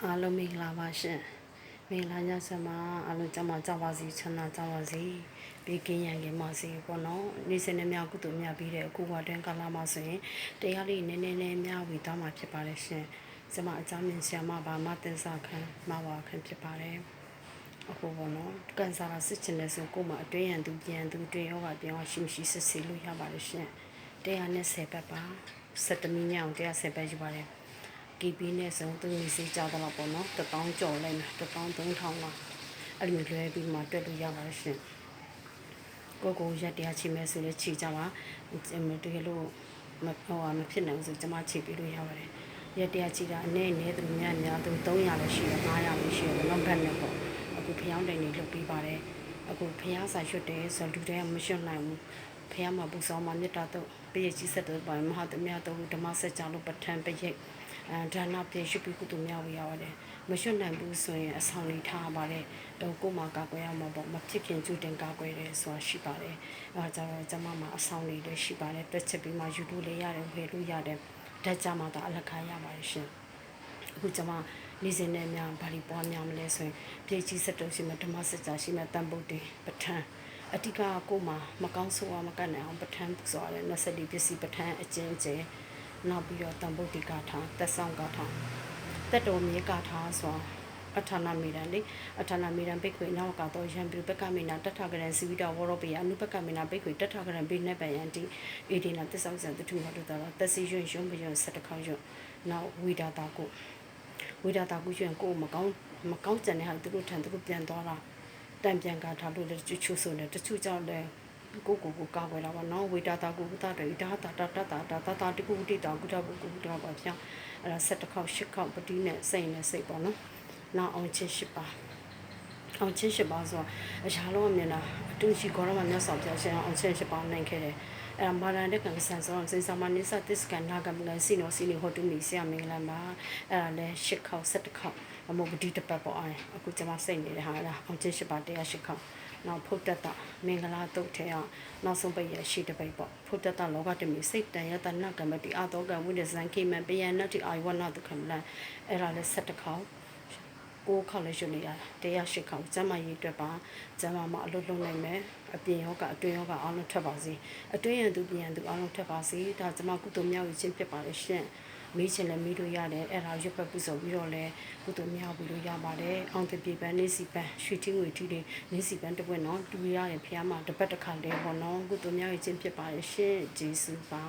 အားလုံးမင်္ဂလာပါရှင်မင်္ဂလာညချမ်းပါအားလုံးကြမှာကြပါစီချမ်းသာကြပါစီဘေးကင်းရန်ကင်းပါစေပေါ့နော်နေ့စဉ်နဲ့များကုသိုလ်များပြီးတဲ့အခုဝတွင်ကာလမှာဆိုရင်တရားလေးနည်းနည်းနဲ့များဝေသွားမှာဖြစ်ပါတယ်ရှင်ကျမအကြောင်းမြင်ဆရာမပါမတင်စာခံမဝါခံဖြစ်ပါတယ်အခုပေါ့နော်ကန်ဆာလာစစ်ချင်တဲ့ဆိုကို့မှာအတွင်းရန်သူပြန်သူတွင်ယောဂပြန်ရှိမရှိစစ်ဆေးလို့ရပါတယ်ရှင်110ပတ်ပါ17မိနစ်အောင်110ပတ်ယူပါတယ်KB နဲ့ဆိုသူနေစေးကြတော့ပေါ့နော်1000ကျော်လိုက်မယ်13000လောက်အဲ့လိုလွှဲပြီးမှတွက်လို့ရပါတယ်ရှင်ကိုရက်တရားချိမဲ့ဆိုလဲခြေကြပါတကယ်လို့မဖြစ်နိုင်ဘူးဆိုကျွန်မခြေပြီးလို့ရပါတယ်ရက်တရားချိတာအနေနဲ့သူများသူ300လည်းရှိတယ်500လည်းရှိတယ်နောက်ဘက်နဲ့ပေါ့အခုဖျောင်းတိုင်နေလုပ်ပြီးပါတယ်အခုဖျားစာရွှတ်တယ်ဆိုလူတွေကမရွှတ်နိုင်ဘူးဖျားမှာပူဆောင်မှာမြတ်တာတော့ပြည့်ကြီးဆက်တော့ပါမဟာသမယတော့ဓမ္မဆက်ကြလို့ပဋ္ဌာန်းပရိတ်ဒါနပြေရှိပြီးကုသများဝေရပါတယ်မရွှတ်နိုင်ဘူးဆိုရင်အဆောင်လေးထားပါတယ်တော့ကို့မှာကာကွယ်ရမှာပေါ့မဖြစ်ခင်ကျူတင်ကာကွယ်တယ်ဆိုတာရှိပါတယ်အဲဒါကြတော့ကျမမှာအဆောင်လေးလည်းရှိပါတယ်တွက်ချက်ပြီးမှယူလို့လည်းရတယ်ဝယ်လို့ရတယ်ဓာတ်ကြမှာတော့အလကားရပါတယ်ရှင်အခုကျမနေ့စဉ်နဲ့များဘာလို့ပွားများမလဲဆိုရင်ပြေကြီးဆက်တုပ်ရှိမှဓမ္မစကြာရှိမှတန်ပုတ်တင်ပဋ္ဌာန်းအတိကကို့မှာမကောင်းဆိုးအောင်မကတ်နိုင်အောင်ပဋ္ဌာန်းပူဇော်ရတယ်24ပစ္စည်းပဋ္ဌာန်းအကျဉ်းကျဲနောက်ပြီးတော့တန်ဖို့ဒီကာထာသက်ဆောင်ကာထာတက်တော်မြေကာထာဆိုအထာနာမေရန်လေအထာနာမေရန်ဘိခွေနောက်ကတော့ရံပြပကမေနာတထကရန်စီဝိတဝရောပိယအနုပကမေနာဘိခွေတထကရန်ဘိနေပယန်တိအေဒီနာသက်ဆောင်စံတထုမတို့တော့သက်စီရွှင်ရွှင်ပယဆက်တခေါရွှင်နောက်ဝိဒါတာကိုရွှင်ကိုမကောင်းကြတဲ့ဟာသူတို့ထံသူတို့ပြန်သွားတာတံပြန်ကာထာလို့လည်းချူဆိုနေတချို့ကြောင့်လည်းကိုကာကွယ်တာပါနော်ဝိတာတာကိုဥတာတွေဒါတာတကူတိတာကုတာကိုတော့ပါဗျာအဲ့ဒါ7ခေါက်8ခေါက်ပတိနဲ့စိတ်နဲ့စိတ်ပေါ့နော်နောက်အောင်ချင်း8ပါအောင်ချင်း8ပါဆိုအရာလုံးအမြင်တာအတူရှိခေါ်တော့မှမြတ်စွာဘုရားရှင်အောင်ချင်း8ပါနိုင်ခဲ့တယ်အဲ့ဒါမာရန်တဲ့ကံဆန်ဆိုစိစာမနိစ္စသစ္စကနာကမလန်စီနိုဟိုတုမီဆရာမင်္ဂလာပါအဲ့ဒါလဲ8ခေါက်7ခေါက်အမုတ်ပတိတပတ်ပေါ့အဲ့အခုကျွန်မစိတ်နေတယ်ဟာလားအောင်ချင်း8ပါ108ခေါက်နောက်ဖုတ်တတမင်္ဂလာတုတ်ထဲအောင်နောက်ဆုံးပိတ်ရရှိတပိတ်ပေါ့ဖုတ်တတလောကတမီစိတ်တန်ယတနာကမတိအာတောကဝိဒဇံခိမံပယံနတိအာယဝနာတုခမလန်အဲ့ဒါလဲ7ခေါက်6ခေါက်လည်းရွတ်နေရ108ခေါက်ကျမရေးအတွက်ပါကျမမှာအလုပ်လုပ်နိုင်မယ်အပြင်ယောဂအတွင်းယောဂအားလုံးထပ်ပါစေအတွင်းရန်သူပြင်ရန်သူအားလုံးထပ်ပါစေဒါကျမကုသိုလ်မြောက်ရေးခြင်းဖြစ်ပါလေရှင်မေးချင်လည်းမေးလို့ရတယ်အဲ့ဒါရွတ်ပတ်ပူဇော်ပြီးတော့လည်းကုသိုလ်မြောက်ပြီးလို့ရပါတယ်အောင်တပြေပန်းနေစီပန်းရွှေတီငွေတီတွေနေစီပန်းတစ်ပွင့်နော်တူရတယ်ဖះမှာတစ်ပတ်တစ်ခါလဲပေါ့နော်ကုသိုလ်မြောက်ရေးခြင်းဖြစ်ပါလေရှင်ဂျေစုပါ